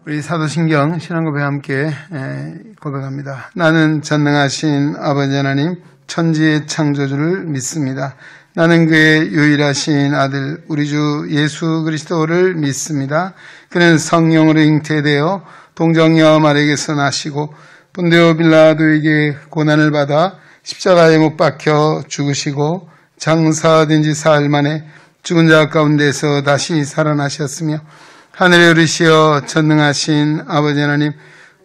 우리 사도신경 신앙고백에 함께 고백합니다. 나는 전능하신 아버지 하나님 천지의 창조주를 믿습니다. 나는 그의 유일하신 아들 우리 주 예수 그리스도를 믿습니다. 그는 성령으로 잉태되어 동정녀 마리아에게서 나시고 본디오 빌라도에게 고난을 받아 십자가에 못 박혀 죽으시고 장사된 지 사흘 만에 죽은 자 가운데서 다시 살아나셨으며 하늘에 오르시어 전능하신 아버지 하나님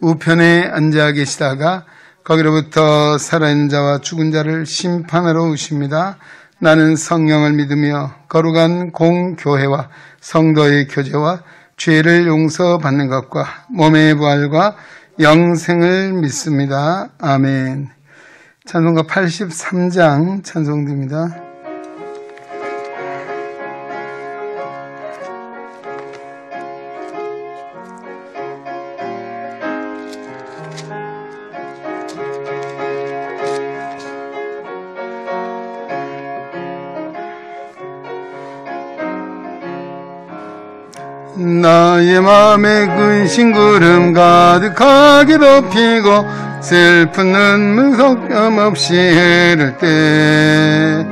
우편에 앉아 계시다가 거기로부터 살아있는 자와 죽은 자를 심판하러 오십니다. 나는 성령을 믿으며 거룩한 공교회와 성도의 교제와 죄를 용서받는 것과 몸의 부활과 영생을 믿습니다. 아멘. 찬송가 83장 찬송드립니다. 나의 맘에 근심 구름 가득하게 덮이고 슬픈 눈물 걱정없이 흐를 때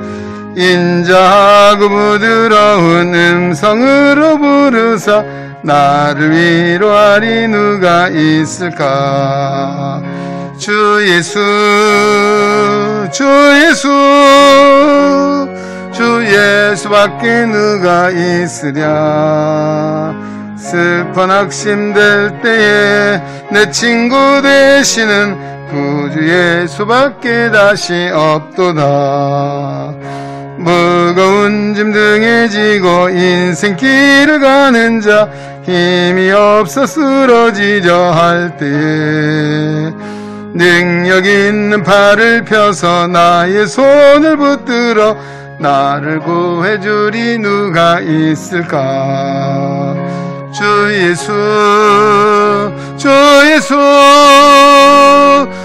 인자하고 부드러운 음성으로 부르사 나를 위로하리 누가 있을까. 주 예수 주 예수 주 예수밖에 누가 있으랴. 슬퍼 낙심될 때에 내 친구 되시는 구주 예수밖에 다시 없도다. 무거운 짐 등에 지고 인생길을 가는 자 힘이 없어 쓰러지려 할 때에 능력 있는 팔을 펴서 나의 손을 붙들어 나를 구해주리 누가 있을까. 주 예수 주 예수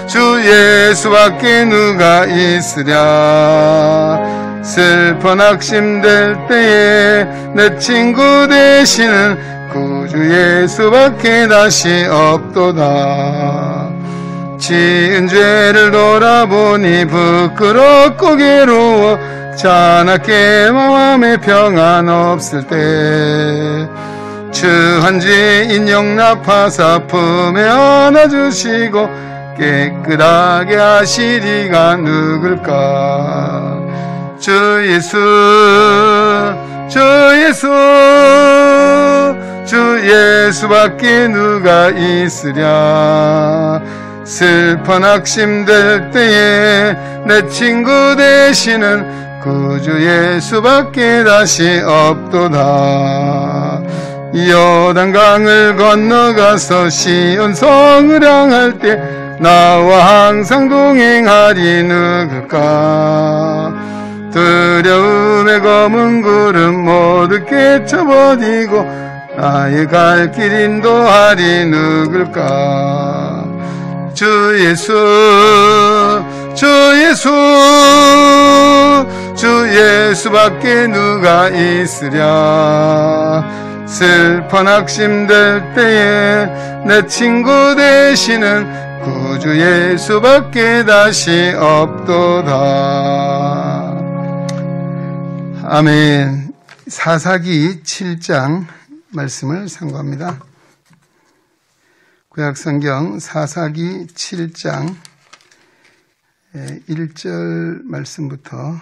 주 예수밖에 누가 있으랴. 슬퍼 낙심될 때에 내 친구 되시는 구주 예수밖에 다시 없도다. 지은 죄를 돌아보니 부끄럽고 괴로워 자나깨 마음에 평안 없을 때 추한 죄인 용납하사 품에 안아주시고 깨끗하게 하시리가 누굴까. 주 예수 주 예수 주 예수밖에 누가 있으랴. 슬퍼 낙심될 때에 내 친구 되시는 구주 예수밖에 다시 없도다. 요단강을 건너가서 시온성을 향할 때 나와 항상 동행하리 누굴까. 두려움의 검은 구름 모두 깨쳐버리고 나의 갈 길 인도하리 누굴까. 주 예수 주 예수 주 예수밖에 누가 있으랴. 슬퍼 낙심될 때에 내 친구 되시는 구주 예수밖에 다시 없도다. 아멘. 사사기 7장 말씀을 상고합니다. 구약성경 사사기 7장 1절 말씀부터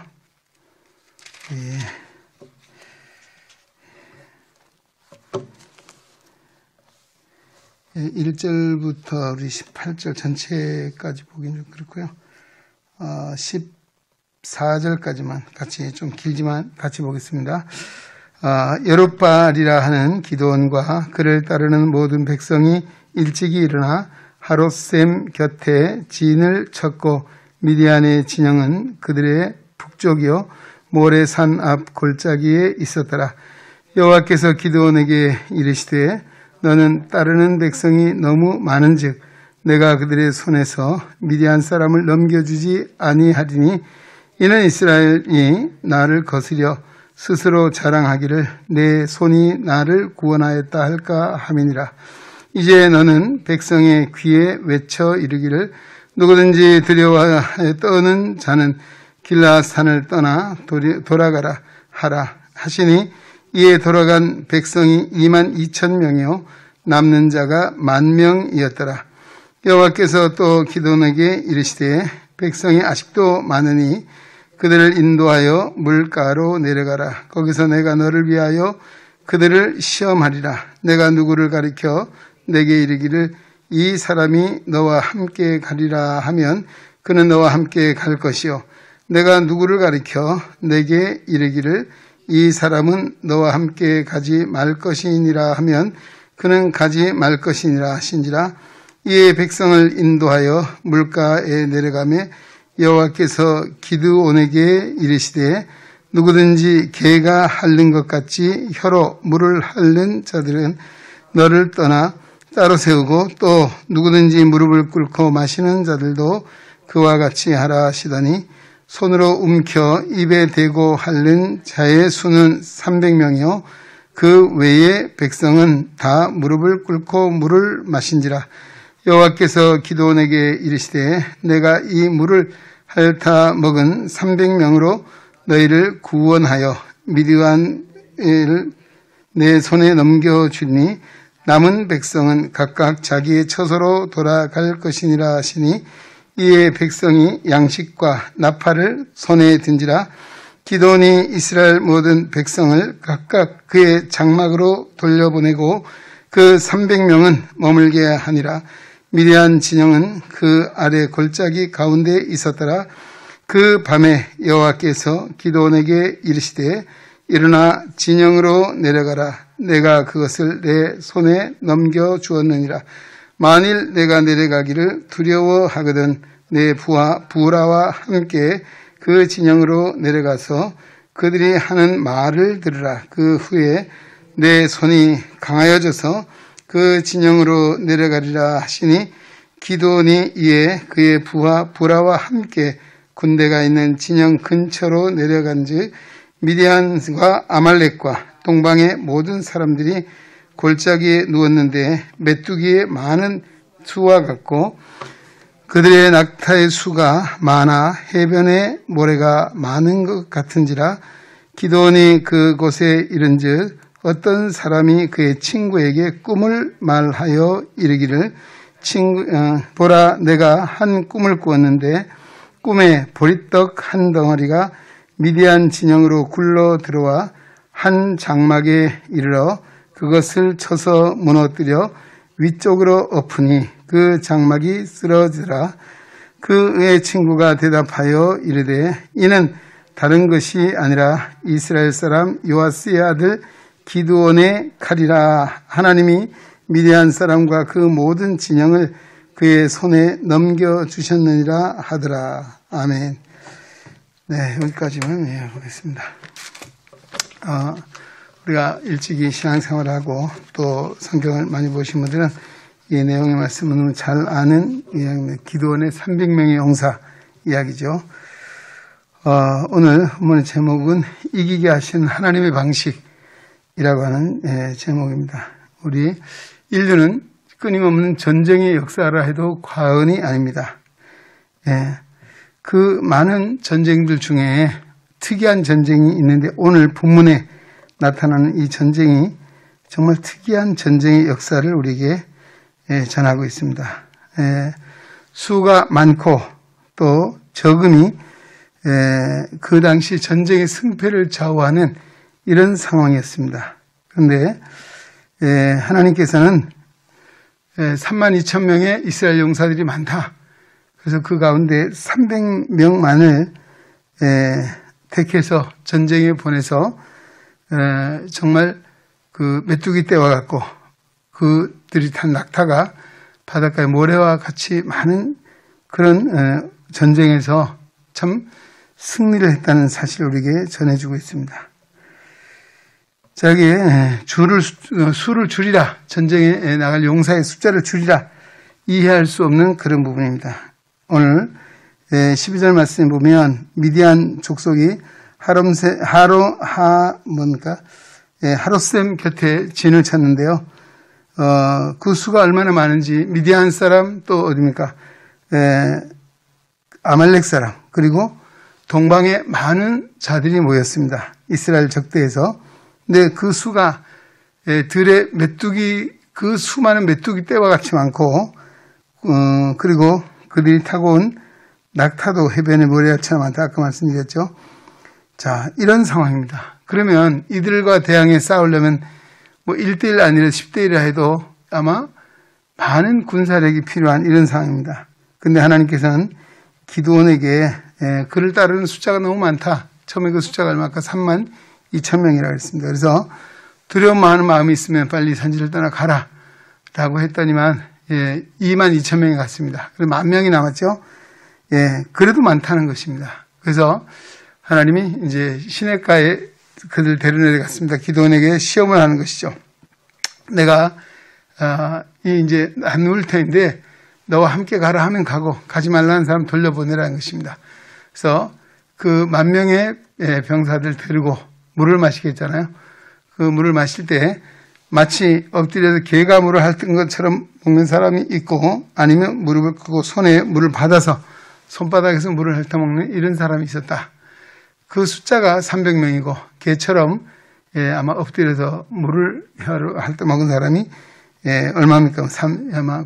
1절부터 우리 18절 전체까지 보기는 좀 그렇고요. 14절까지만 같이, 좀 길지만 같이 보겠습니다. 여룻바알이라 하는 기드온과 그를 따르는 모든 백성이 일찍이 일어나 하롯셈 곁에 진을 쳤고 미디안의 진영은 그들의 북쪽이요 모레산 앞 골짜기에 있었더라. 여호와께서 기드온에게 이르시되 너는 따르는 백성이 너무 많은즉 내가 그들의 손에서 미디안 사람을 넘겨주지 아니하리니 이는 이스라엘이 나를 거스려 스스로 자랑하기를 내 손이 나를 구원하였다 할까 함이니라. 이제 너는 백성의 귀에 외쳐 이르기를 누구든지 두려워하여 떠는 자는 길라앗산을 떠나 돌아가라 하라 하시니 이에 돌아간 백성이 22,000명이요 남는 자가 10,000명이었더라. 여호와께서 또 기드온에게 이르시되 백성이 아직도 많으니 그들을 인도하여 물가로 내려가라. 거기서 내가 너를 위하여 그들을 시험하리라. 내가 누구를 가리켜 내게 이르기를 이 사람이 너와 함께 가리라 하면 그는 너와 함께 갈 것이요 내가 누구를 가리켜 내게 이르기를 이 사람은 너와 함께 가지 말 것이니라 하면 그는 가지 말 것이니라 하신지라. 이에 백성을 인도하여 물가에 내려가매 여호와께서 기드온에게 이르시되 누구든지 개가 핥는 것 같이 혀로 물을 핥는 자들은 너를 떠나 따로 세우고 또 누구든지 무릎을 꿇고 마시는 자들도 그와 같이 하라 하시더니 손으로 움켜 입에 대고 핥는 자의 수는 300명이요 그 외의 백성은 다 무릎을 꿇고 물을 마신지라. 여호와께서 기드온에게 이르시되 내가 이 물을 핥아 먹은 300명으로 너희를 구원하여 미디안을 내 손에 넘겨주니 남은 백성은 각각 자기의 처소로 돌아갈 것이니라 하시니 이에 백성이 양식과 나팔을 손에 든지라. 기드온이 이스라엘 모든 백성을 각각 그의 장막으로 돌려보내고 그 300명은 머물게 하니라. 미디안 진영은 그 아래 골짜기 가운데 있었더라. 그 밤에 여호와께서 기드온에게 이르시되 일어나 진영으로 내려가라. 내가 그것을 내 손에 넘겨주었느니라. 만일 내가 내려가기를 두려워하거든 내 부하 부라와 함께 그 진영으로 내려가서 그들이 하는 말을 들으라. 그 후에 내 손이 강하여져서 그 진영으로 내려가리라 하시니 기드온이 이에 그의 부하 부라와 함께 군대가 있는 진영 근처로 내려간즉 미디안과 아말렉과 동방의 모든 사람들이 골짜기에 누웠는데 메뚜기의 많은 수와 같고 그들의 낙타의 수가 많아 해변에 모래가 많은 것 같은지라. 기드온이 그곳에 이른즉 어떤 사람이 그의 친구에게 꿈을 말하여 이르기를 보라 내가 한 꿈을 꾸었는데 꿈에 보리떡 한 덩어리가 미디안 진영으로 굴러 들어와 한 장막에 이르러 그것을 쳐서 무너뜨려 위쪽으로 엎으니 그 장막이 쓰러지더라. 그의 친구가 대답하여 이르되 이는 다른 것이 아니라 이스라엘 사람 요아스의 아들 기드온의 칼이라. 하나님이 미디안 사람과 그 모든 진영을 그의 손에 넘겨주셨느니라 하더라. 아멘. 네, 여기까지만 보겠습니다. 우리가 일찍이 신앙생활하고 또 성경을 많이 보신 분들은 이 내용의 말씀은 잘 아는 이야기입니다. 기드온의 300명의 용사 이야기죠. 오늘 본문의 제목은 이기게 하신 하나님의 방식이라고 하는 제목입니다. 우리 인류는 끊임없는 전쟁의 역사라 해도 과언이 아닙니다. 그 많은 전쟁들 중에 특이한 전쟁이 있는데 오늘 본문에 나타나는 이 전쟁이 정말 특이한 전쟁의 역사를 우리에게 전하고 있습니다. 수가 많고 또 적음이 그 당시 전쟁의 승패를 좌우하는 이런 상황이었습니다. 그런데 하나님께서는 32,000명의 이스라엘 용사들이 많다. 그래서 그 가운데 300명만을 택해서 전쟁에 보내서 정말 그 메뚜기 떼와 같고 그들이 탄 낙타가 바닷가의 모래와 같이 많은 그런 전쟁에서 참 승리를 했다는 사실을 우리에게 전해주고 있습니다. 자, 여기에 수를 줄이라, 전쟁에 나갈 용사의 숫자를 줄이라, 이해할 수 없는 그런 부분입니다. 오늘 12절 말씀에 보면 미디안 족속이 하롯셈 곁에 진을 쳤는데요. 그 수가 얼마나 많은지 미디안 사람 또 어디입니까? 아말렉 사람 그리고 동방에 많은 자들이 모였습니다. 이스라엘 적대에서. 근데 그 수가 들의 메뚜기 그 수많은 메뚜기 떼와 같이 많고 그리고 그들이 타고 온 낙타도 해변의 모래알처럼 많다. 아까 말씀드렸죠. 자, 이런 상황입니다. 그러면 이들과 대항해 싸우려면 뭐 1대1 아니라 10대1이라 해도 아마 많은 군사력이 필요한 이런 상황입니다. 근데 하나님께서는 기드온에게 그를 따르는 숫자가 너무 많다. 처음에 그 숫자가 얼마 아까 32,000명이라고 했습니다. 그래서 두려움 많은 마음이 있으면 빨리 산지를 떠나 가라 라고 했더니만 22,000명이 갔습니다. 그래서 10,000명이 남았죠. 그래도 많다는 것입니다. 그래서 하나님이 이제 시냇가에 그들 데려내갔습니다. 기드온에게 시험을 하는 것이죠. 내가 이제 안 누울 터인데 너와 함께 가라 하면 가고 가지 말라는 사람 돌려보내라는 것입니다. 그래서 그 10,000명의 병사들 데리고 물을 마시겠잖아요. 그 물을 마실 때 마치 엎드려서 개가 물을 핥은 것처럼 먹는 사람이 있고 아니면 무릎을 꿇고 손에 물을 받아서 손바닥에서 물을 핥아먹는 이런 사람이 있었다. 그 숫자가 300명이고 개처럼 아마 엎드려서 물을 핥아먹은 사람이 얼마입니까? 아마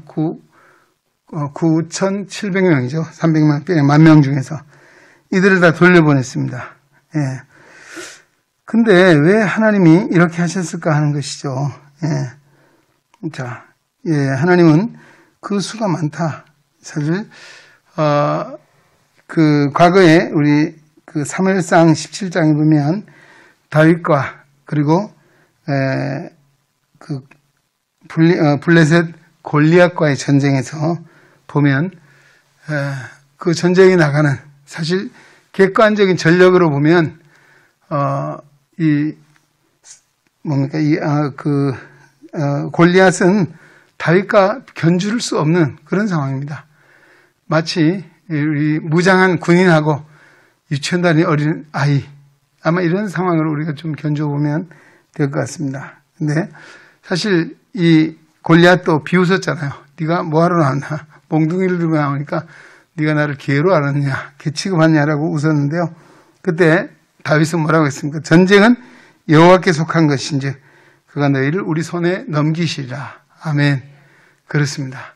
9,700명이죠. 300만 빼 10,000명 중에서 이들을 다 돌려보냈습니다. 근데 왜 하나님이 이렇게 하셨을까 하는 것이죠. 자, 하나님은 그 수가 많다. 사실 그 과거에 우리 그 사무엘상 17장에 보면 다윗과 그리고 그 블레셋 골리앗과의 전쟁에서 보면 그 전쟁에 나가는 사실 객관적인 전력으로 보면 골리앗은 다윗과 견줄 수 없는 그런 상황입니다. 마치 우리 무장한 군인하고 유치원 다니는 어린 아이 아마 이런 상황으로 우리가 좀 견줘보면 될 것 같습니다. 근데 사실 이 골리앗도 비웃었잖아요. 네가 뭐하러 나왔나? 몽둥이를 들고 나오니까 네가 나를 개로 알았냐? 개 취급하냐라고 웃었는데요. 그때 다윗은 뭐라고 했습니까? 전쟁은 여호와께 속한 것인지 그가 너희를 우리 손에 넘기시리라. 아멘. 그렇습니다.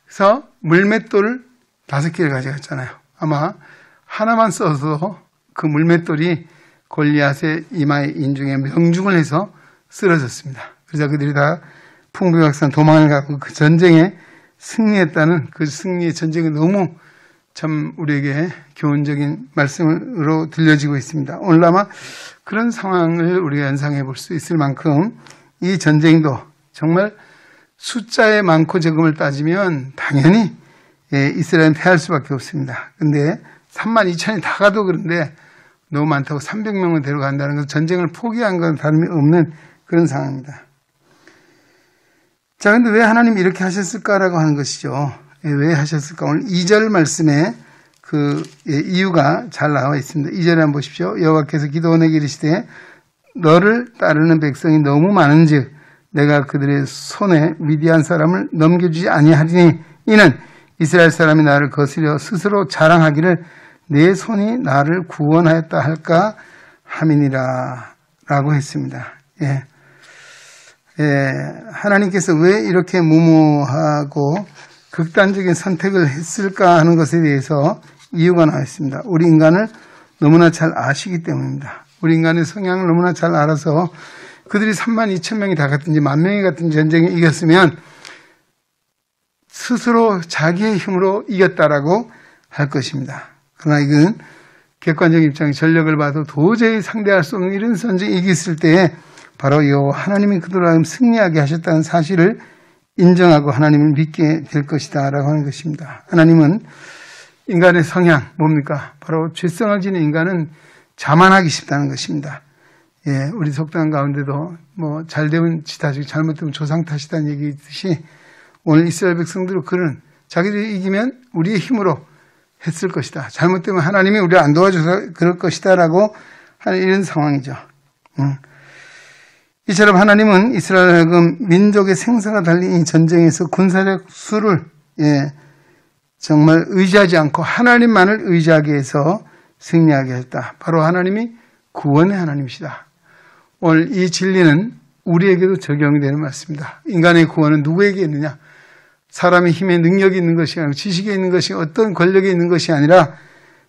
그래서 물맷돌을 5개를 가져갔잖아요. 아마 하나만 써서 그 물맷돌이 골리앗의 이마에 인중에 명중을 해서 쓰러졌습니다. 그래서 그들이 다 풍부박산 도망을 가고 그 전쟁에 승리했다는 그 승리의 전쟁이 너무 참 우리에게 교훈적인 말씀으로 들려지고 있습니다. 오늘 아마 그런 상황을 우리가 연상해 볼 수 있을 만큼 이 전쟁도 정말 숫자의 많고 적음을 따지면 당연히 이스라엘은 패할 수밖에 없습니다. 근데 32,000이 다 가도 그런데 너무 많다고 300명을 데려간다는 건 전쟁을 포기한 건 다름이 없는 그런 상황입니다. 자, 근데 왜 하나님이 이렇게 하셨을까라고 하는 것이죠. 왜 하셨을까? 오늘 2절 말씀에 그 이유가 잘 나와 있습니다. 2절에 한번 보십시오. 여호와께서 기드온에게 이르시되 너를 따르는 백성이 너무 많은즉 내가 그들의 손에 미디안 사람을 넘겨주지 아니하리니 이는 이스라엘 사람이 나를 거스려 스스로 자랑하기를 내 손이 나를 구원하였다 할까 함이니라 라고 했습니다. 하나님께서 왜 이렇게 무모하고 극단적인 선택을 했을까 하는 것에 대해서 이유가 나와 있습니다. 우리 인간을 너무나 잘 아시기 때문입니다. 우리 인간의 성향을 너무나 잘 알아서 그들이 32,000명이 다 갔든지 10,000명이 갔든지 전쟁에 이겼으면 스스로 자기의 힘으로 이겼다라고 할 것입니다. 그러나 이건 객관적인 입장의 전력을 봐도 도저히 상대할 수 없는 이런 전쟁에 이겼을 때에 바로 여호와 하나님이 그들을 하여금 승리하게 하셨다는 사실을 인정하고 하나님을 믿게 될 것이다 라고 하는 것입니다. 하나님은 인간의 성향 뭡니까? 바로 죄성을 지닌 인간은 자만하기 쉽다는 것입니다. 우리 속담 가운데도 뭐 잘되면 지 탓이고 잘못되면 조상 탓이다는 얘기 있듯이 오늘 이스라엘 백성들은 그런 자기들이 이기면 우리의 힘으로 했을 것이다. 잘못되면 하나님이 우리를 안 도와줘서 그럴 것이다 라고 하는 이런 상황이죠. 이처럼 하나님은 이스라엘을 하여금 민족의 생사가 달린 이 전쟁에서 군사력 수를 정말 의지하지 않고 하나님만을 의지하게 해서 승리하게 했다. 바로 하나님이 구원의 하나님이시다. 오늘 이 진리는 우리에게도 적용이 되는 말씀입니다. 인간의 구원은 누구에게 있느냐? 사람의 힘에 능력이 있는 것이 아니라 지식에 있는 것이 어떤 권력에 있는 것이 아니라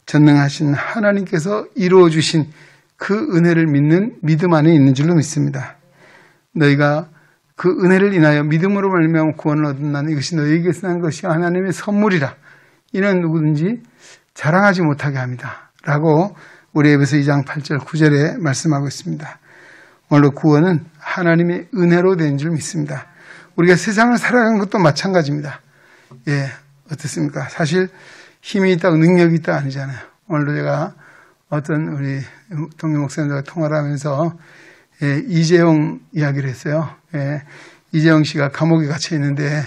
전능하신 하나님께서 이루어 주신 그 은혜를 믿는 믿음 안에 있는 줄로 믿습니다. 너희가 그 은혜를 인하여 믿음으로 말미암아 구원을 얻는다는 이것이 너희에게서 난 것이 하나님의 선물이라. 이는 누구든지 자랑하지 못하게 합니다. 라고 우리 에베소 2장 8절 9절에 말씀하고 있습니다. 오늘도 구원은 하나님의 은혜로 된 줄 믿습니다. 우리가 세상을 살아가는 것도 마찬가지입니다. 어떻습니까? 사실 힘이 있다고 능력이 있다 아니잖아요. 오늘도 제가 어떤 우리 동료 목사님들과 통화를 하면서 이재용 이야기를 했어요. 이재용 씨가 감옥에 갇혀 있는데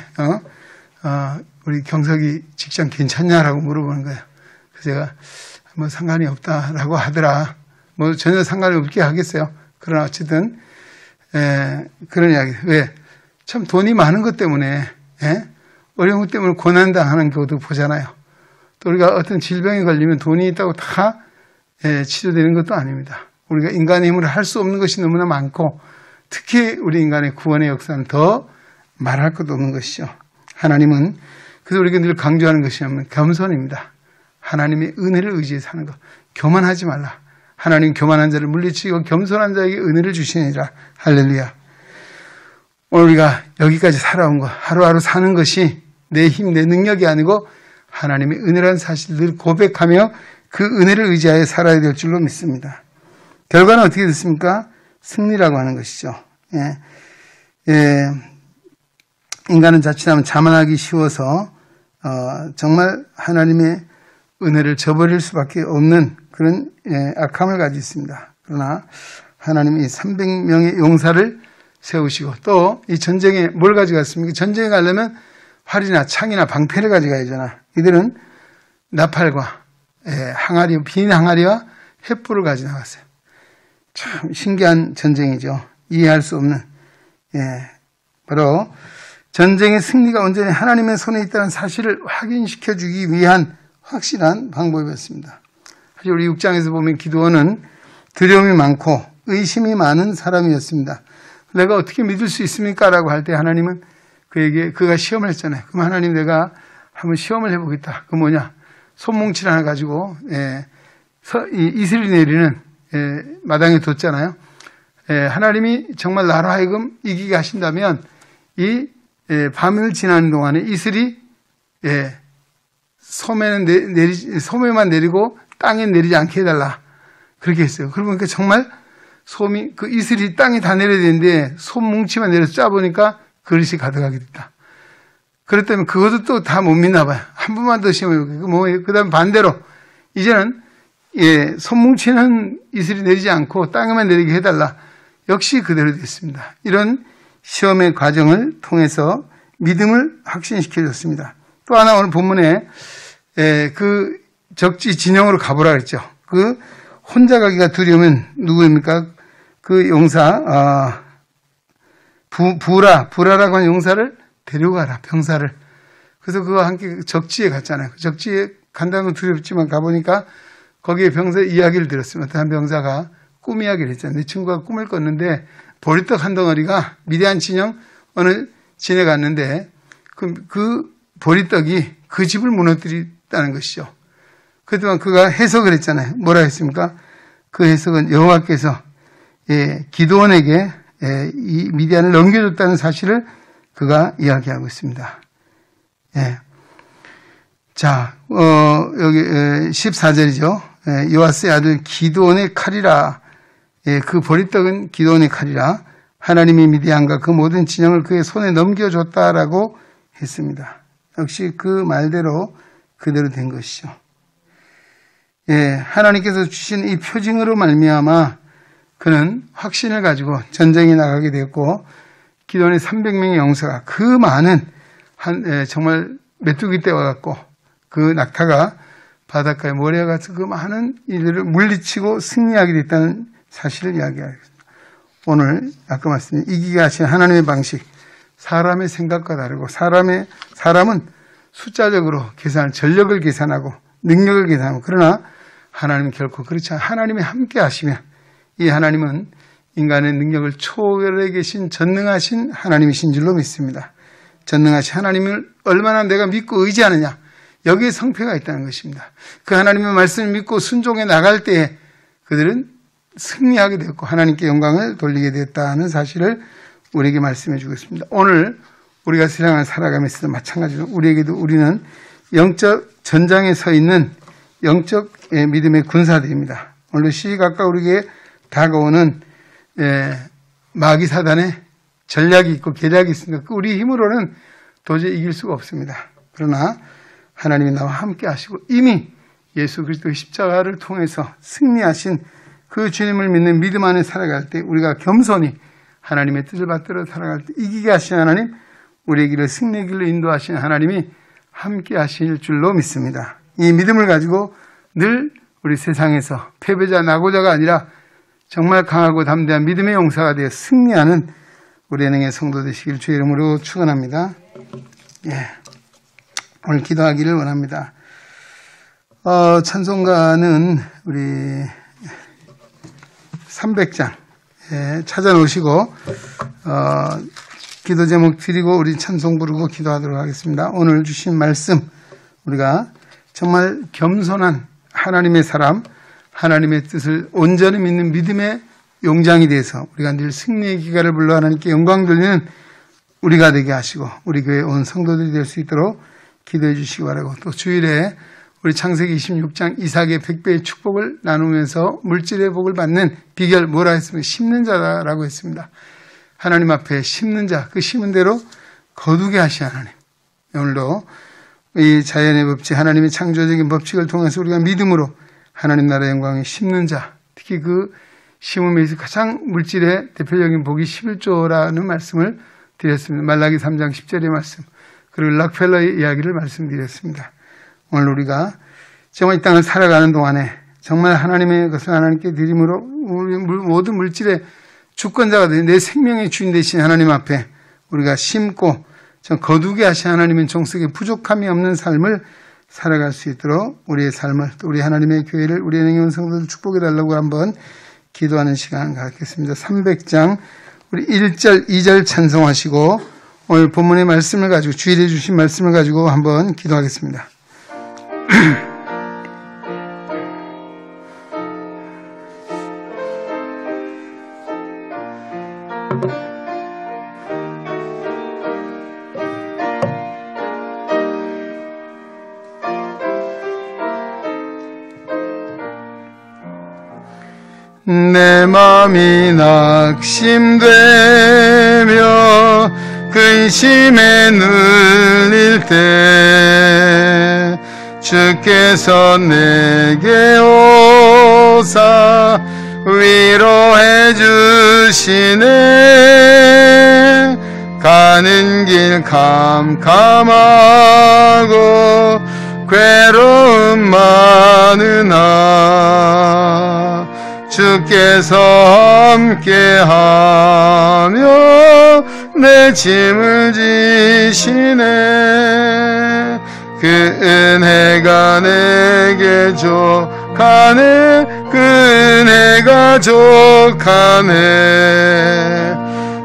우리 경석이 직장 괜찮냐라고 물어보는 거예요. 그래서 제가 뭐 상관이 없다라고 하더라. 뭐 전혀 상관이 없게 하겠어요. 그러나 어쨌든 그런 이야기. 왜? 참 돈이 많은 것 때문에 어려운 것 때문에 고난당하는 경우도 보잖아요. 또 우리가 어떤 질병에 걸리면 돈이 있다고 다 치료되는 것도 아닙니다. 우리가 인간의 힘으로 할 수 없는 것이 너무나 많고 특히 우리 인간의 구원의 역사는 더 말할 것도 없는 것이죠. 하나님은 그래서 우리가 늘 강조하는 것이 뭐냐면 겸손입니다. 하나님의 은혜를 의지해 사는 것. 교만하지 말라. 하나님 교만한 자를 물리치고 겸손한 자에게 은혜를 주시니라. 할렐루야. 오늘 우리가 여기까지 살아온 것, 하루하루 사는 것이 내 힘, 내 능력이 아니고 하나님의 은혜라는 사실을 늘 고백하며 그 은혜를 의지하여 살아야 될 줄로 믿습니다. 결과는 어떻게 됐습니까? 승리라고 하는 것이죠. 인간은 자칫하면 자만하기 쉬워서 정말 하나님의 은혜를 저버릴 수밖에 없는 그런 악함을 가지고 있습니다. 그러나 하나님이 300명의 용사를 세우시고 또 이 전쟁에 뭘 가져갔습니까? 전쟁에 가려면 활이나 창이나 방패를 가져가야 하잖아. 이들은 나팔과 항아리, 빈 항아리와 횃불을 가지고 나갔어요. 참 신기한 전쟁이죠. 이해할 수 없는. 바로 전쟁의 승리가 온전히 하나님의 손에 있다는 사실을 확인시켜주기 위한 확실한 방법이었습니다. 사실 우리 6장에서 보면 기드온은 두려움이 많고 의심이 많은 사람이었습니다. 내가 어떻게 믿을 수 있습니까? 라고 할 때 하나님은 그가 시험을 했잖아요. 그럼 하나님 내가 한번 시험을 해보겠다. 그 뭐냐? 손뭉치 하나 가지고, 이슬이 내리는, 마당에 뒀잖아요. 하나님이 정말 나로 하여금 이기게 하신다면, 밤을 지나는 동안에 이슬이, 소매만 내리고 땅에 내리지 않게 해달라. 그렇게 했어요. 그러고 보니까 정말 그 이슬이 땅에 다 내려야 되는데, 손뭉치만 내려서 짜보니까 그릇이 가득하게 됐다. 그랬다면 그것도 또 다 못 믿나 봐요. 한 번만 더 시험해볼게요. 그 다음 반대로, 이제는, 손뭉치는 이슬이 내리지 않고 땅에만 내리게 해달라. 역시 그대로 됐습니다. 이런 시험의 과정을 통해서 믿음을 확신시켜줬습니다. 또 하나 오늘 본문에, 그 적지 진영으로 가보라 그랬죠. 그 혼자 가기가 두려우면 누구입니까? 그 용사, 부라라고 하는 용사를 데려가라, 병사를. 그래서 그와 함께 적지에 갔잖아요. 적지에 간다는 건 두렵지만 가보니까 거기에 병사 이야기를 들었습니다. 어떤 한 병사가 꿈 이야기를 했잖아요. 내 친구가 꿈을 꿨는데 보리떡 한 덩어리가 미디안 진영 어느 진에 갔는데 그 보리떡이 그 집을 무너뜨렸다는 것이죠. 그동안 그가 해석을 했잖아요. 뭐라 했습니까? 그 해석은 여호와께서 기드온에게 이 미디안을 넘겨줬다는 사실을 그가 이야기하고 있습니다. 자, 여기 14절이죠. 요아스의 아들 기드온의 칼이라. 그 보리떡은 기드온의 칼이라. 하나님이 미디안과 그 모든 진영을 그의 손에 넘겨줬다라고 했습니다. 역시 그 말대로 그대로 된 것이죠. 하나님께서 주신 이 표징으로 말미암아 그는 확신을 가지고 전쟁에 나가게 되었고 기드온의 300명의 용사가 그 많은 정말 메뚜기 떼와 같고 그 낙타가 바닷가에 모래가 가서 그 많은 이들을 물리치고 승리하게 됐다는 사실을 이야기하겠습니다. 오늘 아까 말씀드린 이기게 하신 하나님의 방식, 사람의 생각과 다르고 사람은 숫자적으로 전력을 계산하고 능력을 계산하고, 그러나 하나님은 결코 그렇지 않아요. 하나님이 함께 하시면 이 하나님은 인간의 능력을 초월해 계신 전능하신 하나님이신 줄로 믿습니다. 전능하신 하나님을 얼마나 내가 믿고 의지하느냐, 여기에 성패가 있다는 것입니다. 그 하나님의 말씀을 믿고 순종해 나갈 때에 그들은 승리하게 되었고 하나님께 영광을 돌리게 되었다는 사실을 우리에게 말씀해 주고 있습니다. 오늘 우리가 세상을 살아가면서도 마찬가지로 우리는 영적 전장에 서 있는 영적 믿음의 군사들입니다. 오늘 시각과 우리에게 다가오는 마귀 사단의 전략이 있고 계략이 있습니다. 우리 힘으로는 도저히 이길 수가 없습니다. 그러나 하나님이 나와 함께 하시고 이미 예수 그리스도의 십자가를 통해서 승리하신 그 주님을 믿는 믿음 안에 살아갈 때, 우리가 겸손히 하나님의 뜻을 받들어 살아갈 때 이기게 하신 하나님, 우리의 길을 승리의 길로 인도하신 하나님이 함께 하실 줄로 믿습니다. 이 믿음을 가지고 늘 우리 세상에서 패배자 낙오자가 아니라 정말 강하고 담대한 믿음의 용사가 되어 승리하는 우리 은행의 성도 되시길 주의 이름으로 축원합니다. 오늘 기도하기를 원합니다. 찬송가는 우리 300장 찾아놓으시고 기도 제목 드리고 우리 찬송 부르고 기도하도록 하겠습니다. 오늘 주신 말씀, 우리가 정말 겸손한 하나님의 사람, 하나님의 뜻을 온전히 믿는 믿음의 용장이 돼서 우리가 늘 승리의 기가를 불러 하나님께 영광 돌리는 우리가 되게 하시고 우리 교회 온 성도들이 될 수 있도록 기도해 주시기 바라고, 또 주일에 우리 창세기 26장 이삭의 100배의 축복을 나누면서 물질의 복을 받는 비결 뭐라 했습니까? 심는 자라고 했습니다. 하나님 앞에 심는 자, 그 심은 대로 거두게 하신 하나님. 오늘도 이 자연의 법칙, 하나님의 창조적인 법칙을 통해서 우리가 믿음으로 하나님 나라의 영광에 심는 자, 특히 그 심음에서 가장 물질의 대표적인 복이 11조라는 말씀을 드렸습니다. 말라기 3장 10절의 말씀, 그리고 락펠러의 이야기를 말씀드렸습니다. 오늘 우리가 정말 이 땅을 살아가는 동안에 정말 하나님의 것을 하나님께 드림으로 우리 모든 물질의 주권자가 된 내 생명의 주인 되신 하나님 앞에 우리가 심고 거두게 하신 하나님의 종속에 부족함이 없는 삶을 살아갈 수 있도록 우리의 삶을, 또 우리 하나님의 교회를, 우리 은행의 온 성도들 축복해 달라고 한번 기도하는 시간 갖겠습니다. 300장 우리 1절, 2절 찬송하시고 오늘 본문의 말씀을 가지고, 주일에 주신 말씀을 가지고 한번 기도하겠습니다. 내 마음이 낙심되며 근심에 눌릴 때 주께서 내게 오사 위로해 주시네. 가는 길 캄캄하고 괴로움 많으나 주께서 함께하며 내 짐을 지시네. 그 은혜가 내게 족하네. 그 은혜가 족하네.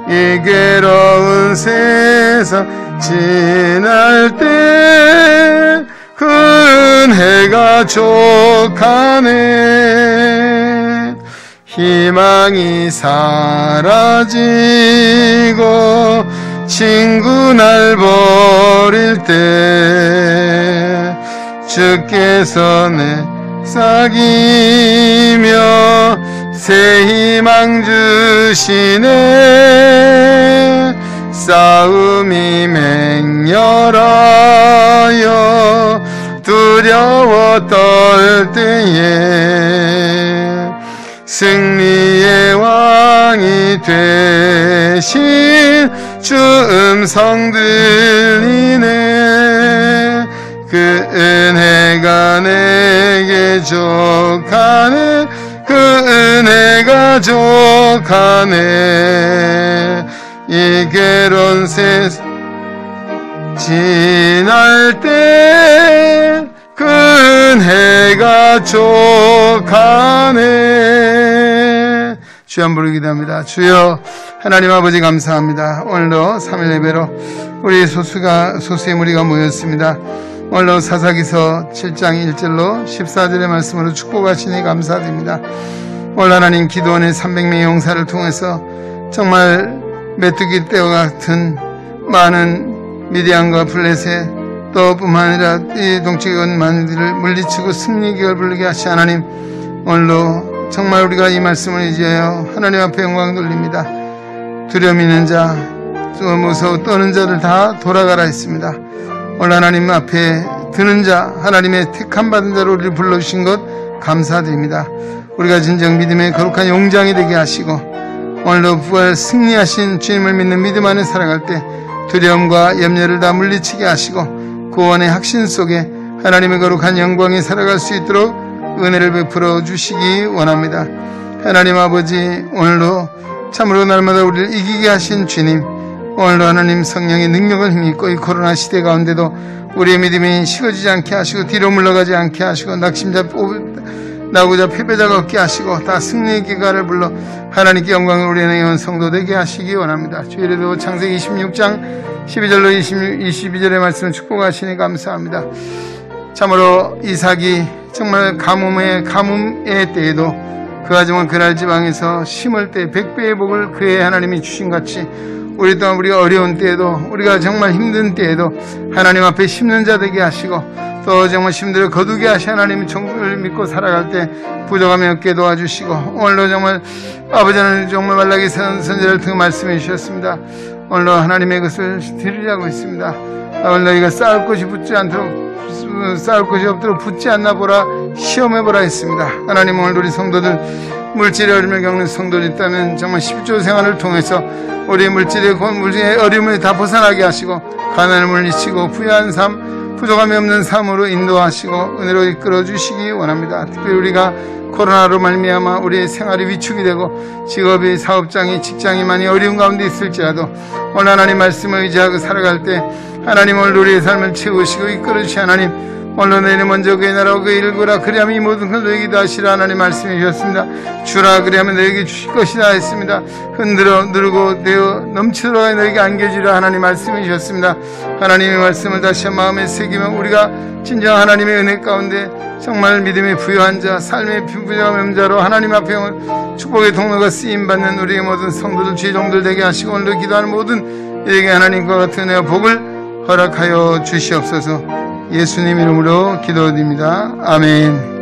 이 괴로운 세상 지날 때 그 은혜가 족하네. 희망이 사라지고 친구 날 버릴 때 주께서 내 싹이며 새 희망 주시네. 싸움이 맹렬하여 두려워 떨 때에 승리의 왕이 되신 주 음성 들리네. 그 은혜가 내게 족하네. 그 은혜가 족하네. 이 괴로운 세상 지날 때 그 은혜가 족하네. 주여 한번 기도합니다. 주여 하나님 아버지 감사합니다. 오늘도 3일 예배로 우리 소수의 무리가 모였습니다. 오늘도 사사기서 7장 1절로 14절의 말씀으로 축복하시니 감사드립니다. 오늘 하나님 기도원의 300명의 용사를 통해서 정말 메뚜기 떼와 같은 많은 미디안과 블레셋 또 뿐만 아니라 이 동쪽의 만들을 물리치고 승리기를 부르게 하시 하나님, 오늘도 정말 우리가 이 말씀을 의지하여 하나님 앞에 영광 돌립니다. 두려움 있는 자, 또 무서워 떠는 자를 다 돌아가라 했습니다. 오늘 하나님 앞에 드는 자, 하나님의 택함 받은 자로 우리를 불러주신 것 감사드립니다. 우리가 진정 믿음의 거룩한 용장이 되게 하시고 오늘도 부활 승리하신 주님을 믿는 믿음 안에 살아갈 때 두려움과 염려를 다 물리치게 하시고 구원의 확신 속에 하나님의 거룩한 영광에 살아갈 수 있도록 은혜를 베풀어 주시기 원합니다. 하나님 아버지, 오늘도 참으로 날마다 우리를 이기게 하신 주님, 오늘도 하나님 성령의 능력을 힘입고 이 코로나 시대 가운데도 우리의 믿음이 식어지지 않게 하시고 뒤로 물러가지 않게 하시고 나고자 패배자가 없게 하시고 다 승리의 기가를 불러 하나님께 영광을 우리 안에 온 성도 되게 하시기 원합니다. 주일에도 창세기 26장 12절로 22절의 말씀을 축복하시니 감사합니다. 참으로 이삭이 정말 가뭄의 때에도 그 가정은 그날 지방에서 심을 때 100배의 복을 그의 하나님이 주신 같이 우리 또한 우리가 어려운 때에도 우리가 정말 힘든 때에도 하나님 앞에 심는 자 되게 하시고 또 정말 힘들어 거두게 하시 하나님의 정을 믿고 살아갈 때 부족함이 없게 도와주시고 오늘도 정말 아버지는 정말 말라기 선지자를 통해 말씀해 주셨습니다. 오늘도 하나님의 것을 드리려고 있습니다. 오늘 너희가 쌓을 것이 없도록 붙지 않나 보라 시험해 보라 했습니다. 하나님 오늘 우리 성도들 물질의 어려움을 겪는 성도들 있다면 정말 10조 생활을 통해서 우리 물질의 어려움을 다 벗어나게 하시고 가난을 물리치고 부유한 삶, 부족함이 없는 삶으로 인도하시고 은혜로 이끌어 주시기 원합니다. 특별히 우리가 코로나로 말미암아 우리의 생활이 위축이 되고 직업이 사업장이 직장이 많이 어려운 가운데 있을지라도 오늘 하나님 말씀을 의지하고 살아갈 때 하나님 오늘 우리의 삶을 채우시고 이끌어 주시 하나님, 오늘 너희는 먼저 그의 나라와 그의 일구라 그리하면 이 모든 걸 너희에게 하시라 하나님 말씀해 주셨습니다. 주라 그리하면 너희에게 주실 것이라 했습니다. 흔들어 누르고 내어 넘치도록 너희에게 안겨주라 하나님 말씀해 주셨습니다. 하나님의 말씀을 다시 마음에 새기면 우리가 진정 하나님의 은혜 가운데 정말 믿음의 부유한 자, 삶의 부유한 자로 하나님 앞에 축복의 통로가 쓰임받는 우리의 모든 성도들, 지종들 되게 하시고 오늘도 기도하는 모든 이에게 하나님과 같은 은혜와 복을 허락하여 주시옵소서. 예수님 이름으로 기도드립니다. 아멘.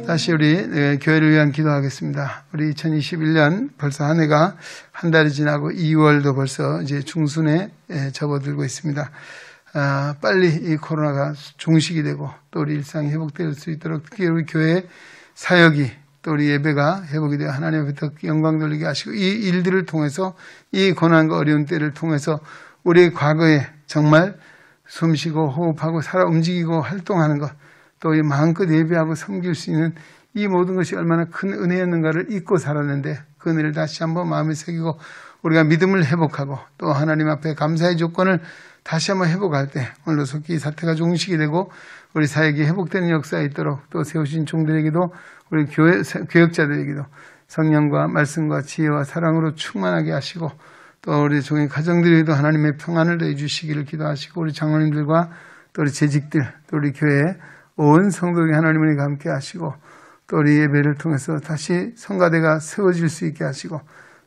다시 우리 교회를 위한 기도하겠습니다. 우리 2021년 벌써 한 해가 한 달이 지나고 2월도 벌써 이제 중순에 접어들고 있습니다. 빨리 이 코로나가 종식이 되고 또 우리 일상이 회복될 수 있도록 특히 우리 교회 사역이 또 우리 예배가 회복이 되어 하나님 앞에 더 영광 돌리게 하시고 이 일들을 통해서 이 고난과 어려운 때를 통해서 우리 과거에 정말 숨쉬고 호흡하고 살아 움직이고 활동하는 것, 또 마음껏 예배하고 섬길 수 있는 이 모든 것이 얼마나 큰 은혜였는가를 잊고 살았는데 그 은혜를 다시 한번 마음에 새기고 우리가 믿음을 회복하고 또 하나님 앞에 감사의 조건을 다시 한번 회복할 때 오늘로 속히 이 사태가 종식이 되고 우리 사역이 회복되는 역사가 있도록 또 세우신 종들에게도 우리 교역자들에게도 성령과 말씀과 지혜와 사랑으로 충만하게 하시고 또 우리 종의 가정들에도 하나님의 평안을 내주시기를 기도하시고 우리 장로님들과 또 우리 재직들 또 우리 교회 온 성도에게 하나님을 함께 하시고 또 우리 예배를 통해서 다시 성가대가 세워질 수 있게 하시고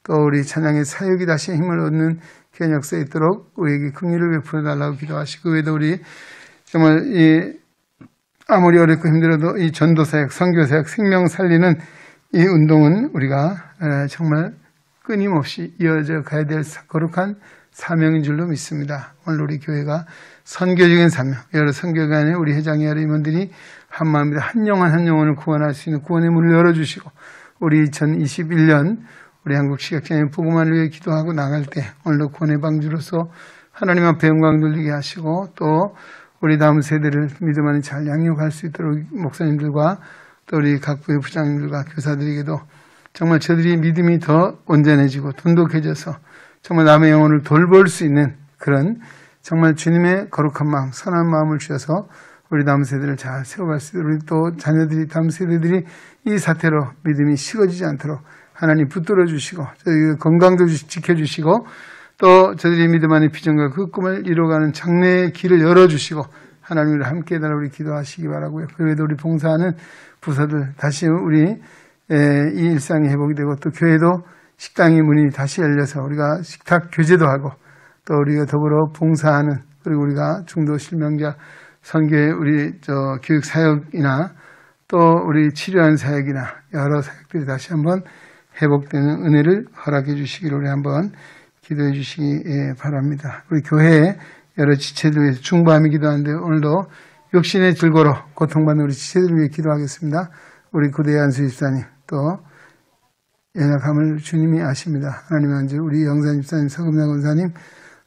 또 우리 찬양의 사역이 다시 힘을 얻는 귀한 역사에 있도록 우리에게 긍휼을 베풀어 달라고 기도하시고 그 외에도 우리 정말 아무리 어렵고 힘들어도 이 전도사역, 선교사역, 생명 살리는 이 운동은 우리가 정말 끊임없이 이어져 가야 될 거룩한 사명인 줄로 믿습니다. 오늘 우리 교회가 선교적인 사명, 여러 선교관에 우리 회장이 여러 임원들이 한 마음으로 한 영혼을 구원할 수 있는 구원의 문을 열어주시고 우리 2021년 우리 한국 시각장애인 복음화를 위해 기도하고 나갈 때 오늘도 구원의 방주로서 하나님 앞에 영광 돌리게 하시고 또 우리 다음 세대를 믿음 안에 잘 양육할 수 있도록 목사님들과 또 우리 각 부의 부장님들과 교사들에게도 정말 저들이 믿음이 더 온전해지고 돈독해져서 정말 남의 영혼을 돌볼 수 있는 그런 정말 주님의 거룩한 마음, 선한 마음을 주셔서 우리 다음 세대를 잘 세워갈 수 있도록, 우리 또 자녀들이, 다음 세대들이 이 사태로 믿음이 식어지지 않도록 하나님 붙들어 주시고 저희 건강도 지켜주시고 또 저들이 믿음 안에 비전과 그 꿈을 이루어가는 장래의 길을 열어주시고 하나님을 함께 해달라 우리 기도하시기 바라고요. 그 외에도 우리 봉사하는 부서들 다시 우리 이 일상이 회복이 되고 또 교회도 식당의 문이 다시 열려서 우리가 식탁 교제도 하고 또 우리가 더불어 봉사하는 그리고 우리가 중도 실명자 선교의 우리 교육 사역이나 또 우리 치료하는 사역이나 여러 사역들이 다시 한번 회복되는 은혜를 허락해 주시기를 우리 한번 기도해 주시기 바랍니다. 우리 교회의 여러 지체들 위해서 중보함이 기도하는데 오늘도 육신의 질고로 고통받는 우리 지체들 위해 기도하겠습니다. 우리 구대 안수 집사님 또 연약함을 주님이 아십니다. 하나님 안주 우리 영산 집사님, 서금장 권사님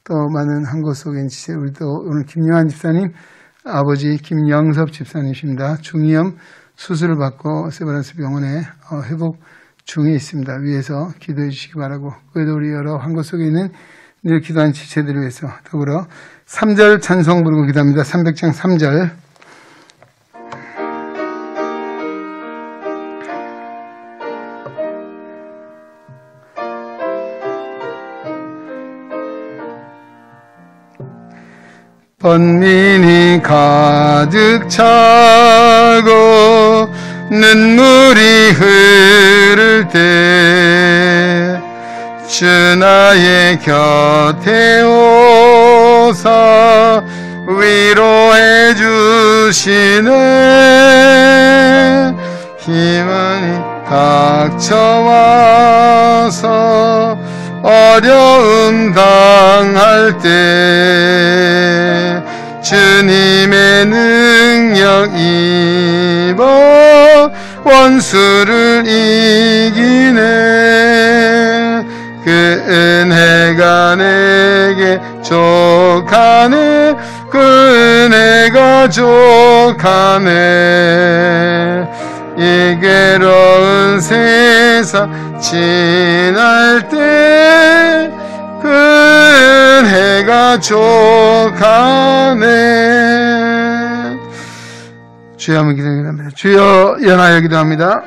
또 많은 한 곳 속에 있는 지체 우리 또 오늘 김영환 집사님 아버지 김영섭 집사님이십니다. 중이염 수술을 받고 세브란스 병원에 회복 중에 있습니다. 위에서 기도해 주시기 바라고 그래도 우리 여러 한 곳 속에 있는 늘 기도한 지체들을 위해서 더불어 3절 찬송 부르고 기도합니다. 300장 3절 번민이 가득 차고 눈물이 흐를 때 주 나의 곁에 오사 위로해 주시네 힘은 닥쳐와서 어려움 당할 때 주님의 능력 입어 원수를 이기네 그 은혜가 내게 족하네 그 은혜가 족하네 이 괴로운 세상 지날 때 그 은혜가 족하네. 주여 한번 기도합니다. 주여 연하여 기도합니다.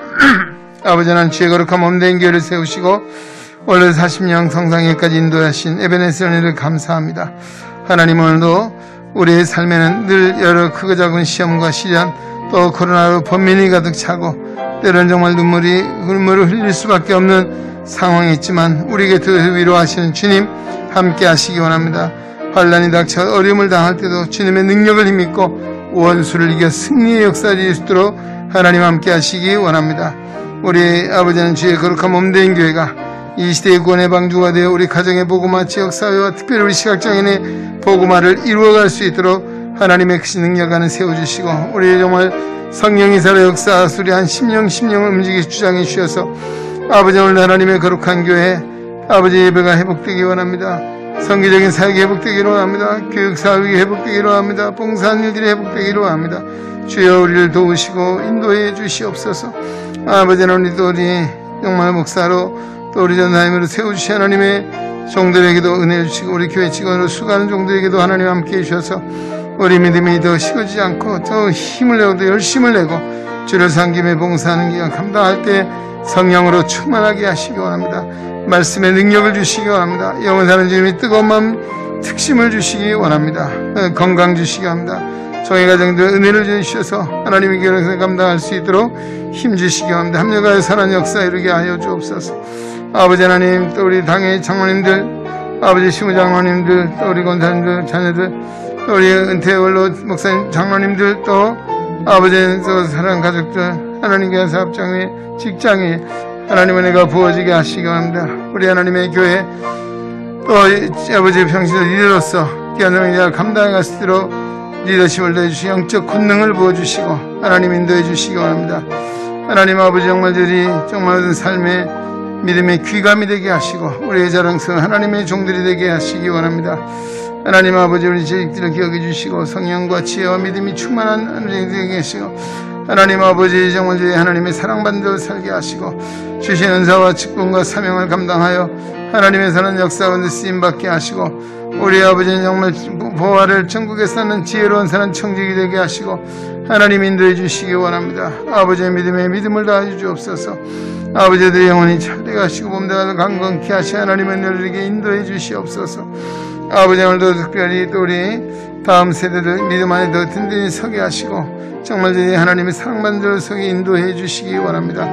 아버지 하나님 주의 거룩한 몸된 교회를 세우시고 원래 40년 성상에까지 인도하신 에베네스 은혜를 감사합니다. 하나님 오늘도 우리의 삶에는 늘 여러 크고 작은 시험과 시련 또 코로나로 번민이 가득 차고 때로는 정말 눈물을 흘릴 수밖에 없는 상황이 있지만 우리에게 더 위로하시는 주님 함께 하시기 원합니다. 환난이 닥쳐 어려움을 당할 때도 주님의 능력을 힘입고 원수를 이겨 승리의 역사를 이룰 수 있도록 하나님 함께 하시기 원합니다. 우리 아버지는 주의 거룩한 몸된 교회가 이 시대의 구원의 방주가 되어 우리 가정의 복음화 지역사회와 특별히 우리 시각장애인의 복음화를 이루어갈 수 있도록 하나님의 크신 능력 안에 세워주시고 우리 정말 성령이 살아 역사 수리한 심령을 움직여 주장해 주셔서 아버지 오늘 하나님의 거룩한 교회 아버지 예배가 회복되기 원합니다. 성기적인 사역이 회복되기를 원합니다. 교육사역이 회복되기를 원합니다. 봉사하는 일들이 회복되기를 원합니다. 주여 우리를 도우시고 인도해 주시옵소서. 아버지 하나님 또 우리 정말 목사로 또 우리 전사님으로 세워주신 하나님의 종들에게도 은혜를 주시고 우리 교회 직원으로 수고하는 종들에게도 하나님 함께 해주셔서 우리 믿음이 더 식어지지 않고 더 힘을 내고 더 열심을 내고 주를 섬김에 봉사하는 기간 감당할 때 성령으로 충만하게 하시기 원합니다. 말씀의 능력을 주시기 원합니다. 영원사는 주님이 뜨거운 마음 특심을 주시기 원합니다. 건강 주시기 원합니다. 종의 가정들 은혜를 주셔서 하나님의 교회를 감당할 수 있도록 힘 주시기 원합니다. 합력하여 선한 역사 이루게 하여 주옵소서. 아버지 하나님 또 우리 당의 장로님들 아버지 시무장로님들 또 우리 권사님들 자녀들 또 우리 은퇴원로 목사님 장로님들 또 아버지 또 사랑하는 가족들 하나님께 사업장에 직장에 하나님의 은혜가 부어지게 하시기 원합니다. 우리 하나님의 교회 또 아버지의 평신도 리더로서 귀한 영향을 감당할 수 있도록 리더십을 더해주시고 영적 권능을 부어주시고 하나님 인도해 주시기 원합니다. 하나님 아버지 정말 저희 정말 삶에 믿음의 귀감이 되게 하시고 우리의 자랑스러운 하나님의 종들이 되게 하시기 원합니다. 하나님 아버지, 우리 저희들을 기억해 주시고 성령과 지혜와 믿음이 충만한 하나님이 되게 하시고, 하나님 아버지, 정말 저희 하나님의 사랑받는 대로 살게 하시고 주신 은사와 직분과 사명을 감당하여 하나님의 사는 역사 가운데 쓰임받게 하시고, 우리 아버지는 정말 보화를 천국에 사는 지혜로운 사는 청지기 되게 하시고 하나님 인도해 주시기 원합니다. 아버지의 믿음에 믿음을 다해 주옵소서. 아버지들의 영혼이 잘되게 하시고 몸대가 강건케 하시 하나님의 은혜를 인도해 주시옵소서. 아버지, 오늘도 특별히 또 우리 다음 세대들 믿음 안에 더 든든히 서게 하시고 정말 저희 하나님의 사랑받는 자로 서게 인도해 주시기 원합니다.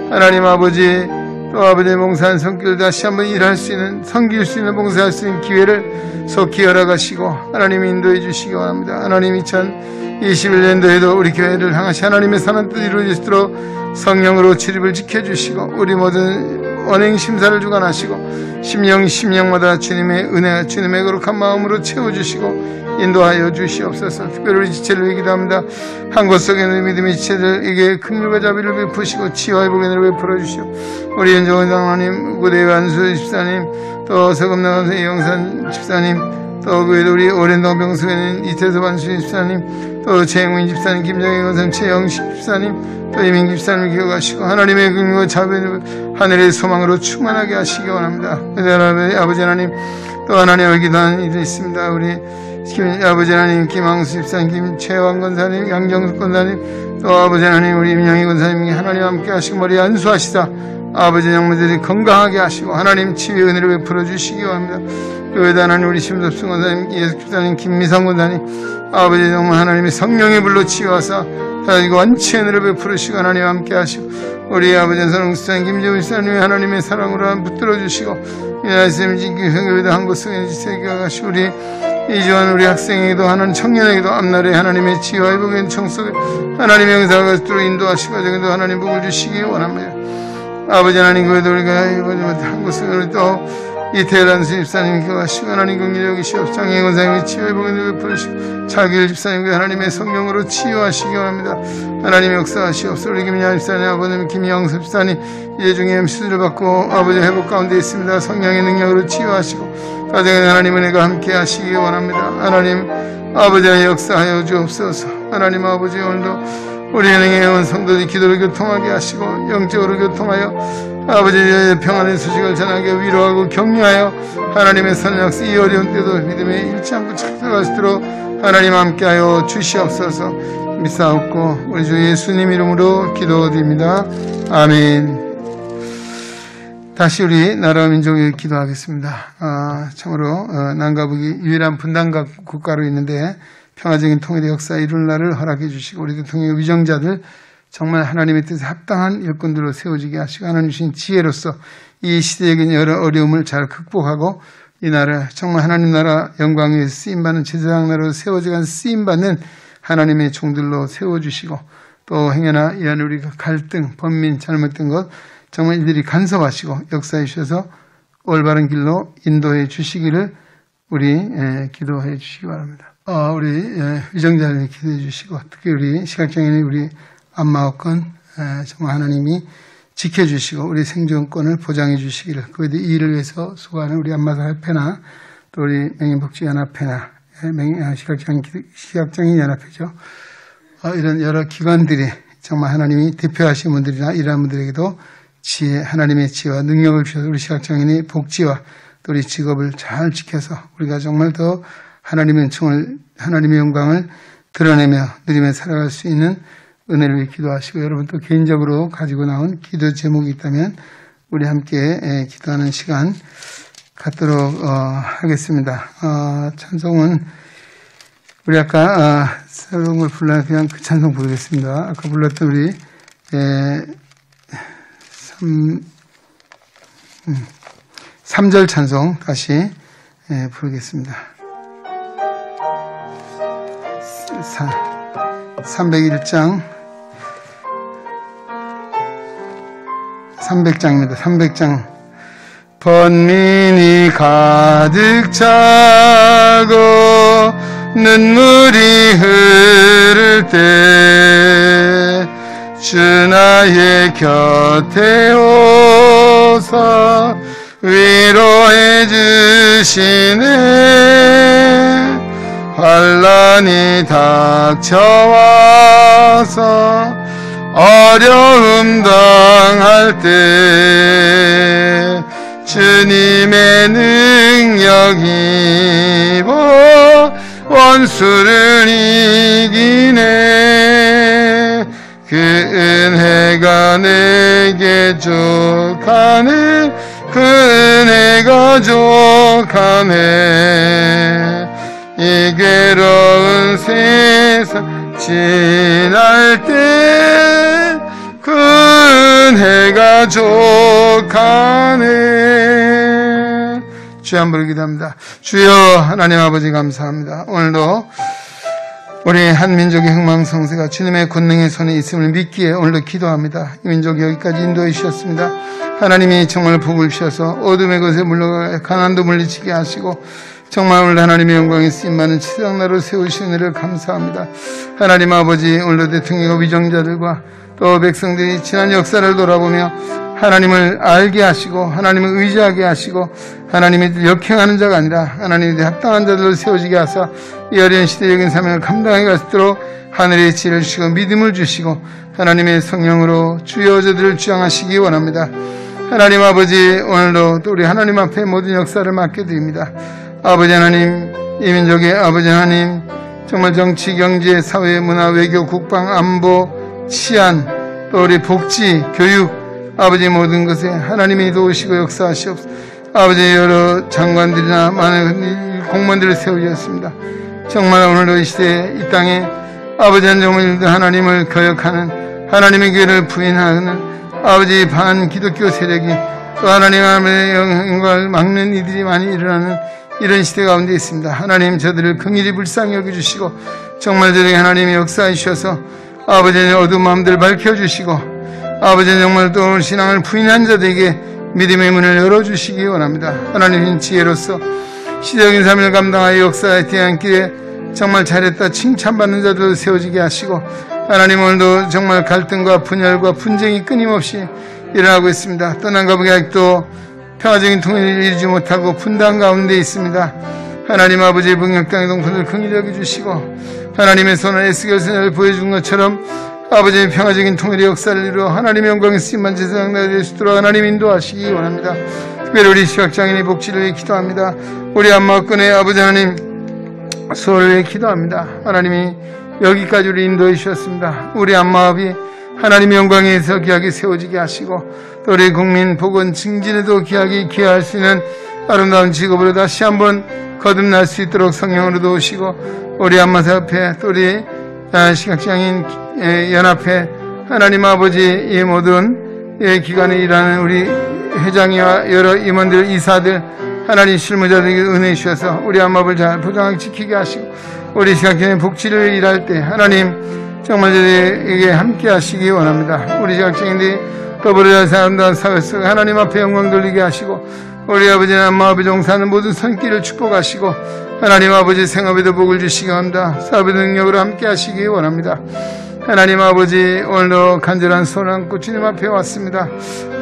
하나님 아버지, 또 아버지의 봉사한 손길 다시 한번 일할 수 있는, 섬길 수 있는, 봉사할 수 있는 기회를 속히 열어가시고 하나님이 인도해 주시기 원합니다. 하나님 2021년도에도 우리 교회를 향하시 하나님의 사는 뜻 이루어지도록 성령으로 출입을 지켜주시고 우리 모든 언행 심사를 주관하시고 심령마다 주님의 은혜, 주님의 거룩한 마음으로 채워주시고 인도하여 주시옵소서. 특별히 우리 지체를 위해 기도합니다. 한 곳 속에 있는 믿음의 지체들에게 긍휼과 자비를 베푸시고 치유와 회복의 은혜를 베풀어 주시오. 우리 연정원 장로님, 구대의 안수 집사님, 또 서금나간 이영산 집사님, 또 그 외에도 우리 오랜동 병석에 있는 이태섭 안수 집사님, 또 최영민 집사님, 김정희 권사님, 최영식 집사님, 또 이민기 집사님을 기억하시고 하나님의 긍휼과 자비를 하늘의 소망으로 충만하게 하시기 원합니다. 아버지 하나님, 또 하나님을 기도하는 일이 있습니다. 우리 아버지 하나님, 김항수 집사님, 김채환 권사님, 양정숙 권사님, 또 아버지 하나님, 우리 임영희 권사님이 하나님 함께 하시고 머리 안수하시다 아버지 영무들이 건강하게 하시고 하나님 치유의 은혜를 베풀어 주시기 원합니다. 교회도 하나님, 우리 심섭승 권사님, 예수 집사님, 김미성 권사님, 아버지 정말 하나님의 성령의 불로 치유하사 하나님 원치의 은혜를 베풀으시고 하나님 함께 하시고 우리 아버지 선홍 집사님, 김재훈 집사님이 하나님의 사랑으로 붙들어 주시고 예수님 진교회도 한 곳 속에 지새겨 가시고 우리 이주한 우리 학생에게도 하나님 청년에게도 앞날에 하나님의 지혜와 회복의 청속에 하나님의 영상을 들어 인도하시고 가정에도 하나님 복을 주시기 원합니다. 아버지 하나님, 그래도 우리가 한 곳 속에 또 이태란 집사님이 기억하시고 하나님 긍휼히 여기시옵소서. 장애 권사님의 치유 회복의 은혜를 베푸시고 차길 집사님과 하나님의 성령으로 치유하시기 원합니다. 하나님의 역사하시옵소서. 우리 김양 집사님, 아버님 김영섭 집사님 이제 중에 수술을 받고 아버지 회복 가운데 있습니다. 성령의 능력으로 치유하시고 가정에 하나님 은혜가 함께 하시기 원합니다. 하나님 아버지의 역사하여 주옵소서. 하나님 아버지, 오늘도 우리 은행에 온 성도들이 기도를 교통하게 하시고 영적으로 교통하여 아버지의 평안의 소식을 전하게 위로하고 격려하여 하나님의 선약스 이 어려운 때도 믿음에 잃지 않고 찾아갈 수 있도록 하나님 함께하여 주시옵소서. 믿사옵고 우리 주 예수님 이름으로 기도드립니다. 아멘. 다시 우리 나라 민족에 기도하겠습니다. 참으로 남과 북이 유일한 분단 국가로 있는데 평화적인 통일의 역사에 이룰 날을 허락해 주시고 우리 대통령의 위정자들 정말 하나님의 뜻에 합당한 일꾼들로 세워지게 하시고 하나님 주신 지혜로서 이 시대적인 여러 어려움을 잘 극복하고 이 나라 정말 하나님 나라 영광 위에서 쓰임받는 제사장 나라로 세워져간 쓰임받는 하나님의 종들로 세워주시고 또 행여나 이 안에 우리가 갈등, 번민, 잘못된 것 정말 이들이 간섭하시고 역사해 주셔서 올바른 길로 인도해 주시기를 우리 기도해 주시기 바랍니다. 우리 위정자를 기도해 주시고 특히 우리 시각장애인 우리 안마의권 정말 하나님이 지켜주시고 우리 생존권을 보장해 주시기를 그에도 이 일을 위해서 수고하는 우리 안마사협회나 또 우리 명예복지연합회나 시각장애인 연합회죠. 이런 여러 기관들이 정말 하나님이 대표하신 분들이나 이러한 분들에게도 지혜, 하나님의 지혜와 능력을 주셔서 우리 시각장애인의 복지와 또 우리 직업을 잘 지켜서 우리가 정말 더 하나님의 은총을, 하나님의 영광을 드러내며 누리며 살아갈 수 있는 은혜를 위해 기도하시고 여러분 또 개인적으로 가지고 나온 기도 제목이 있다면 우리 함께 기도하는 시간 갖도록 하겠습니다. 찬송은 우리 아까 새로운 걸 불러야 그냥 그 찬송 부르겠습니다. 아까 불렀던 우리 3절 찬송 다시 부르겠습니다. 301장 300장입니다. 300장 번민이 가득 차고 눈물이 흐를 때 주 나의 곁에 오사 위로해 주시네. 환난이 닥쳐와서 어려움 당할 때 주님의 능력 입어 원수를 이기네. 그 은혜가 내게 족하네. 그 은혜가 족하네. 이 괴로운 세상 지날 때 그 은혜가 족하네. 주여 한번 기도합니다. 주여 하나님 아버지 감사합니다. 오늘도 우리 한민족의 흥망성쇠가 주님의 권능의 손에 있음을 믿기에 오늘도 기도합니다. 이 민족이 여기까지 인도해 주셨습니다. 하나님이 정말 복을 주셔서 어둠의 것에 물러가 가난도 물리치게 하시고 정말 오늘 하나님의 영광에 쓰임받는 치상나로 세우시는 은혜를 감사합니다. 하나님 아버지, 오늘도 대통령과 위정자들과 또 백성들이 지난 역사를 돌아보며 하나님을 알게 하시고 하나님을 의지하게 하시고 하나님이 역행하는 자가 아니라 하나님의 합당한 자들로 세워지게 하사 이 어려운 시대적인 사명을 감당해 갈 수 있도록 하늘의 지혜를 주시고 믿음을 주시고 하나님의 성령으로 주여 저들을 주장하시기 원합니다. 하나님 아버지, 오늘도 또 우리 하나님 앞에 모든 역사를 맡겨드립니다. 아버지 하나님, 이 민족의 아버지 하나님, 정말 정치, 경제, 사회, 문화, 외교, 국방, 안보, 치안, 또 우리 복지, 교육, 아버지 모든 것에 하나님이 도우시고 역사하시옵소서. 아버지 여러 장관들이나 많은 공무원들을 세우셨습니다. 정말 오늘도 이 시대에 이 땅에 아버지 한정일도 하나님을 거역하는 하나님의 교회를 부인하는 아버지 반기독교 세력이 또 하나님의 영광을 막는 이들이 많이 일어나는 이런 시대 가운데 있습니다. 하나님 저들을 긍휼히 불쌍히 여겨주시고 정말 저들에게 하나님이 역사해 주셔서 아버지의 어두운 마음들을 밝혀주시고 아버지 정말 또 신앙을 부인한 자들에게 믿음의 문을 열어주시기 원합니다. 하나님인 지혜로서 시대적인 삶을 감당하여 역사에 대한 길에 정말 잘했다 칭찬받는 자들로 세워지게 하시고 하나님 오늘도 정말 갈등과 분열과 분쟁이 끊임없이 일어나고 있습니다. 떠난 가복이 아직도 평화적인 통일을 이루지 못하고 분단 가운데 있습니다. 하나님 아버지의 북녘 땅의 동포들 긍휼히 여겨주시고 하나님의 손을 에스겔서를 보여준 것처럼 아버지의 평화적인 통일의 역사를 이루어 하나님의 영광에 쓰임만 제사장 될 수 있도록 하나님 인도하시기 원합니다. 특별히 우리 시각장애인의 복지를 위해 기도합니다. 우리 안마권의 아버지 하나님 수호를 위해 기도합니다. 하나님이 여기까지 우리 인도해 주셨습니다. 우리 안마업이 하나님의 영광에서 귀하게 세워지게 하시고 또 우리 국민 복원 증진에도 귀하게 기여할 수 있는 아름다운 직업으로 다시 한번 거듭날 수 있도록 성령으로 도우시고 우리 안마사협회 또 우리 시각장애인 연합회 하나님 아버지 이 모든 기관에 일하는 우리 회장이와 여러 임원들 이사들 하나님 실무자들에게 은혜 주셔서 우리 안마업을 잘 보장하게 지키게 하시고 우리 시각장애인 복지를 일할 때 하나님 정말 저희에게 함께 하시기 원합니다. 우리 시각장애인들이 더불어 사람들한 사회 속 하나님 앞에 영광 돌리게 하시고 우리 아버지 안마업에 종사하는 모든 손길을 축복하시고 하나님 아버지 생업에도 복을 주시기 원합니다. 사업의 능력으로 함께 하시기 원합니다. 하나님 아버지 오늘도 간절한 손 안고 주님 앞에 왔습니다.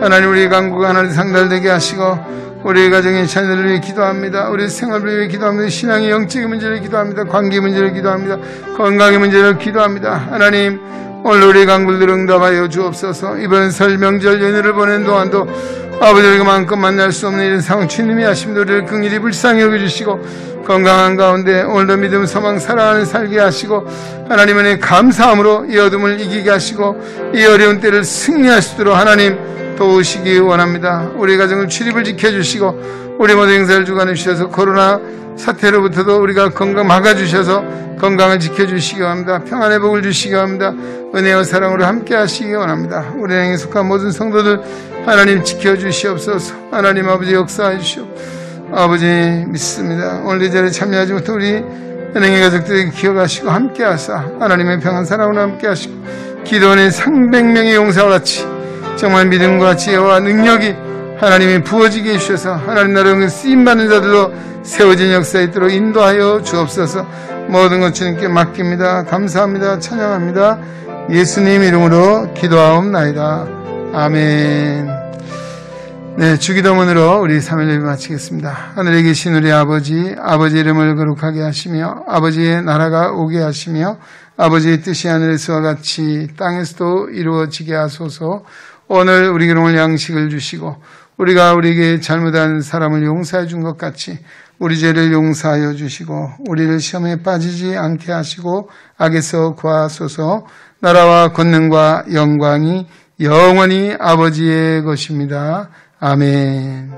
하나님 우리 간구가 하나님 상달되게 하시고 우리 가정의 자녀들을 위해 기도합니다. 우리 생활을 위해 기도합니다. 신앙의 영적인 문제를 기도합니다. 관계 문제를 기도합니다. 건강의 문제를 기도합니다. 하나님 오늘 우리 간구를 응답하여 주옵소서. 이번 설 명절 연휴를 보낸 동안도 아버지를 마음껏 만날 수 없는 이런 상황 주님이 하심도 우리를 긍휼히 불쌍히 여겨주시고 건강한 가운데 오늘도 믿음 소망 사랑하는 살게 하시고 하나님 은혜 감사함으로 이 어둠을 이기게 하시고 이 어려운 때를 승리할 수 있도록 하나님 도우시기 원합니다. 우리 가정을 출입을 지켜주시고 우리 모든 행사를 주관해 주셔서 코로나 사태로부터도 우리가 건강 막아주셔서 건강을 지켜주시기 원합니다. 평안의 복을 주시기 원합니다. 은혜와 사랑으로 함께 하시기 원합니다. 우리 행에 속한 모든 성도들 하나님 지켜주시옵소서. 하나님 아버지 역사해 주시옵소서. 아버지 믿습니다. 오늘 이 자리에 참여하지 못한 우리 은행의 가족들에게 기억하시고 함께 하사 하나님의 평안 사랑으로 함께 하시고 기도원의 300명의 용사와 같이 정말 믿음과 지혜와 능력이 하나님이 부어지게 해주셔서 하나님 나라의 쓰임받는 자들로 세워진 역사에 있도록 인도하여 주옵소서. 모든 것 주님께 맡깁니다. 감사합니다. 찬양합니다. 예수님 이름으로 기도하옵나이다. 아멘. 네, 주기도문으로 우리 3일 예배 마치겠습니다. 하늘에 계신 우리 아버지, 아버지 이름을 거룩하게 하시며 아버지의 나라가 오게 하시며 아버지의 뜻이 하늘에서와 같이 땅에서도 이루어지게 하소서. 오늘 우리에게 오늘 양식을 주시고 우리가 우리에게 잘못한 사람을 용서해 준 것 같이 우리 죄를 용서하여 주시고 우리를 시험에 빠지지 않게 하시고 악에서 구하소서. 나라와 권능과 영광이 영원히 아버지의 것입니다. 아멘.